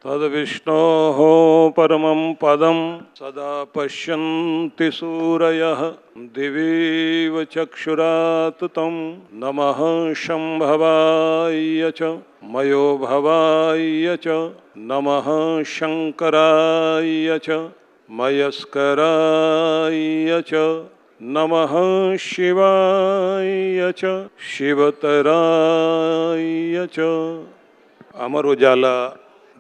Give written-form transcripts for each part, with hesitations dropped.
तद्विष्णोः परमं पदं सदा पश्यन्ति सूरयः दिवीव चक्षुरात् तं नमः शम्भवाय च मयो भवाय च नमः शङ्कराय च मयस्कराय च नमः शिवाय च शिवतराय च। अमर उजाला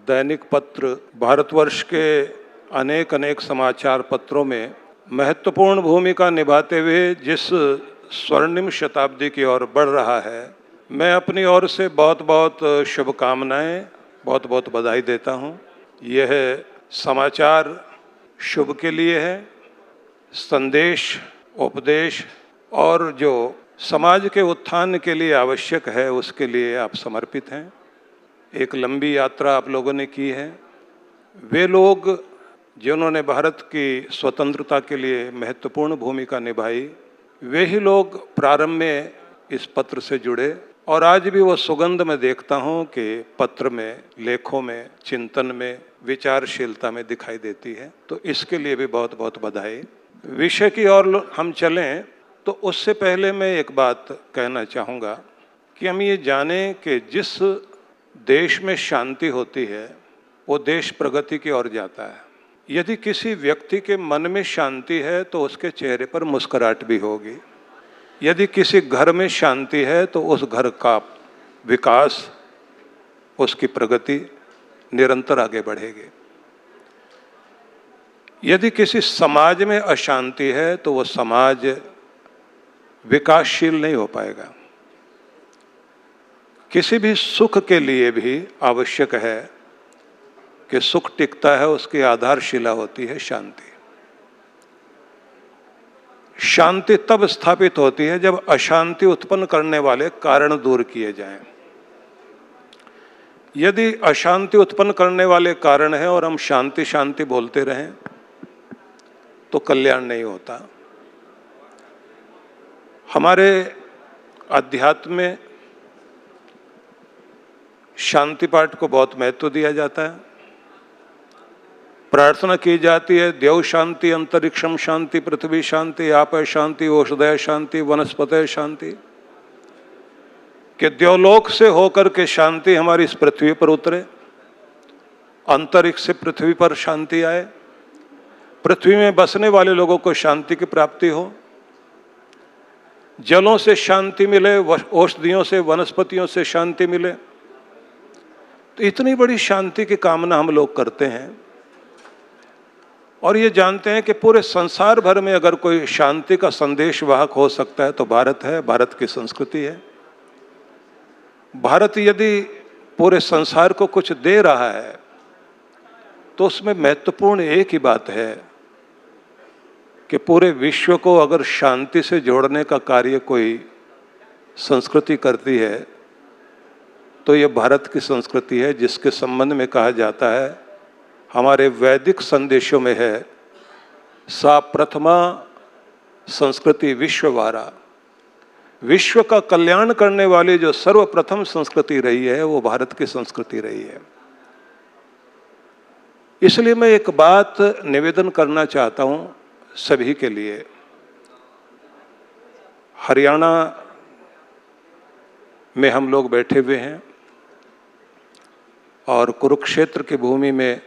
दैनिक पत्र भारतवर्ष के अनेक अनेक समाचार पत्रों में महत्वपूर्ण भूमिका निभाते हुए जिस स्वर्णिम शताब्दी की ओर बढ़ रहा है, मैं अपनी ओर से बहुत बहुत शुभकामनाएं, बहुत बहुत बधाई देता हूं। यह समाचार शुभ के लिए है, संदेश, उपदेश और जो समाज के उत्थान के लिए आवश्यक है उसके लिए आप समर्पित हैं। एक लंबी यात्रा आप लोगों ने की है। वे लोग जिन्होंने भारत की स्वतंत्रता के लिए महत्वपूर्ण भूमिका निभाई, वे ही लोग प्रारंभ में इस पत्र से जुड़े और आज भी वो सुगंध मैं देखता हूँ कि पत्र में, लेखों में, चिंतन में, विचारशीलता में दिखाई देती है। तो इसके लिए भी बहुत बहुत बधाई। विषय की ओर हम चलें तो उससे पहले मैं एक बात कहना चाहूँगा कि हम ये जानें कि जिस देश में शांति होती है वो देश प्रगति की ओर जाता है। यदि किसी व्यक्ति के मन में शांति है तो उसके चेहरे पर मुस्कुराहट भी होगी। यदि किसी घर में शांति है तो उस घर का विकास, उसकी प्रगति निरंतर आगे बढ़ेगी। यदि किसी समाज में अशांति है तो वो समाज विकासशील नहीं हो पाएगा। किसी भी सुख के लिए भी आवश्यक है कि सुख टिकता है, उसकी आधारशिला होती है शांति। शांति तब स्थापित होती है जब अशांति उत्पन्न करने वाले कारण दूर किए जाएं। यदि अशांति उत्पन्न करने वाले कारण है और हम शांति शांति बोलते रहें तो कल्याण नहीं होता। हमारे अध्यात्म में शांति पाठ को बहुत महत्व दिया जाता है। प्रार्थना की जाती है, देव शांति, अंतरिक्षम शांति, पृथ्वी शांति, आप शांति, औषधय शांति, वनस्पति शांति। कि देवलोक से होकर के शांति हमारी इस पृथ्वी पर उतरे, अंतरिक्ष से पृथ्वी पर शांति आए, पृथ्वी में बसने वाले लोगों को शांति की प्राप्ति हो, जलों से शांति मिले, औषधियों से, वनस्पतियों से शांति मिले। तो इतनी बड़ी शांति की कामना हम लोग करते हैं और ये जानते हैं कि पूरे संसार भर में अगर कोई शांति का संदेश वाहक हो सकता है तो भारत है, भारत की संस्कृति है। भारत यदि पूरे संसार को कुछ दे रहा है तो उसमें महत्वपूर्ण एक ही बात है कि पूरे विश्व को अगर शांति से जोड़ने का कार्य कोई संस्कृति करती है तो ये भारत की संस्कृति है, जिसके संबंध में कहा जाता है, हमारे वैदिक संदेशों में है, सा प्रथमा संस्कृति विश्ववारा। विश्व का कल्याण करने वाली जो सर्वप्रथम संस्कृति रही है वो भारत की संस्कृति रही है। इसलिए मैं एक बात निवेदन करना चाहता हूं सभी के लिए। हरियाणा में हम लोग बैठे हुए हैं और कुरुक्षेत्र की भूमि में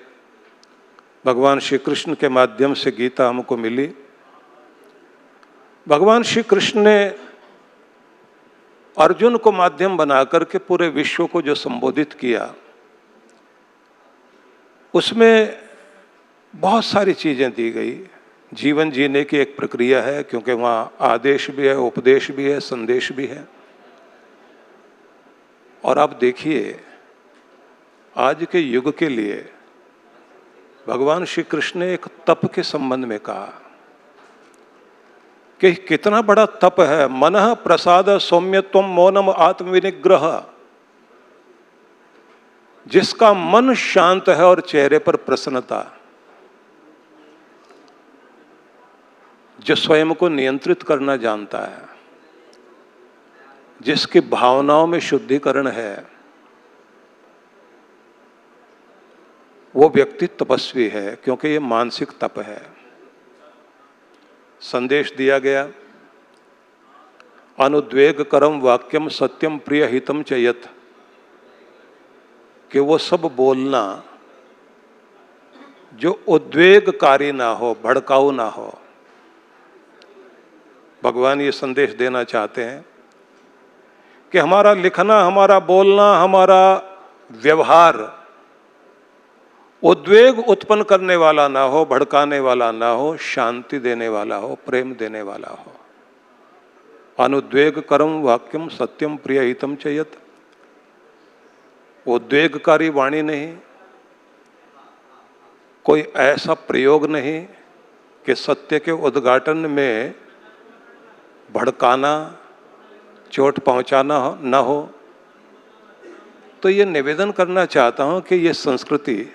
भगवान श्री कृष्ण के माध्यम से गीता हमको मिली। भगवान श्री कृष्ण ने अर्जुन को माध्यम बनाकर के पूरे विश्व को जो संबोधित किया, उसमें बहुत सारी चीजें दी गई। जीवन जीने की एक प्रक्रिया है, क्योंकि वहाँ आदेश भी है, उपदेश भी है, संदेश भी है। और आप देखिए, आज के युग के लिए भगवान श्री कृष्ण ने एक तप के संबंध में कहा कि कितना बड़ा तप है। मनः प्रसाद सौम्यत्वम मौनम आत्मविनिग्रह। जिसका मन शांत है और चेहरे पर प्रसन्नता, जो स्वयं को नियंत्रित करना जानता है, जिसकी भावनाओं में शुद्धिकरण है, वो व्यक्ति तपस्वी है, क्योंकि ये मानसिक तप है। संदेश दिया गया, अनुद्वेग करम वाक्यम सत्यम प्रिय हितम चयत, कि वो सब बोलना जो उद्वेगकारी ना हो, भड़काऊ ना हो। भगवान ये संदेश देना चाहते हैं कि हमारा लिखना, हमारा बोलना, हमारा व्यवहार उद्वेग उत्पन्न करने वाला ना हो, भड़काने वाला ना हो, शांति देने वाला हो, प्रेम देने वाला हो। अनुद्वेग करम वाक्यम सत्यम प्रिय हितम चयत, उद्वेगकारी वाणी नहीं, कोई ऐसा प्रयोग नहीं कि सत्य के उद्घाटन में भड़काना, चोट पहुंचाना न हो। तो ये निवेदन करना चाहता हूं कि ये संस्कृति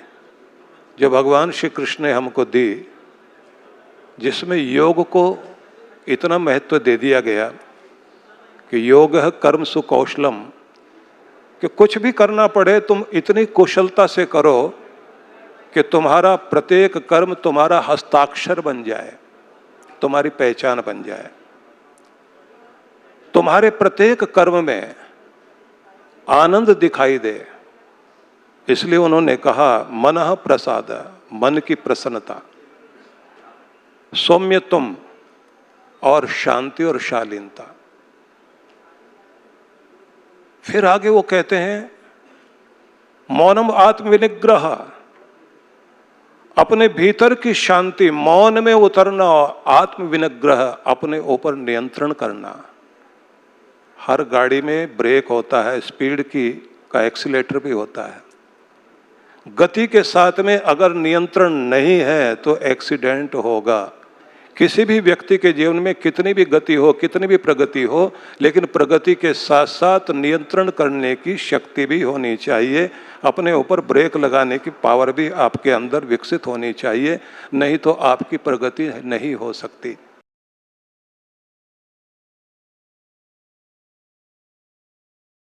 जो भगवान श्री कृष्ण ने हमको दी, जिसमें योग को इतना महत्व दे दिया गया कि योग है कर्म सुकौशलम, कि कुछ भी करना पड़े तुम इतनी कुशलता से करो कि तुम्हारा प्रत्येक कर्म तुम्हारा हस्ताक्षर बन जाए, तुम्हारी पहचान बन जाए। तुम्हारे प्रत्येक कर्म में आनंद दिखाई दे। इसलिए उन्होंने कहा मनः प्रसाद, मन की प्रसन्नता, सौम्यत्वम और शांति और शालीनता। फिर आगे वो कहते हैं मौनम आत्मविनिग्रह, अपने भीतर की शांति, मौन में उतरना, आत्मविनिग्रह, अपने ऊपर नियंत्रण करना। हर गाड़ी में ब्रेक होता है, स्पीड की का एक्सीलेटर भी होता है। गति के साथ में अगर नियंत्रण नहीं है तो एक्सीडेंट होगा। किसी भी व्यक्ति के जीवन में कितनी भी गति हो, कितनी भी प्रगति हो, लेकिन प्रगति के साथ साथ नियंत्रण करने की शक्ति भी होनी चाहिए। अपने ऊपर ब्रेक लगाने की पावर भी आपके अंदर विकसित होनी चाहिए, नहीं तो आपकी प्रगति नहीं हो सकती।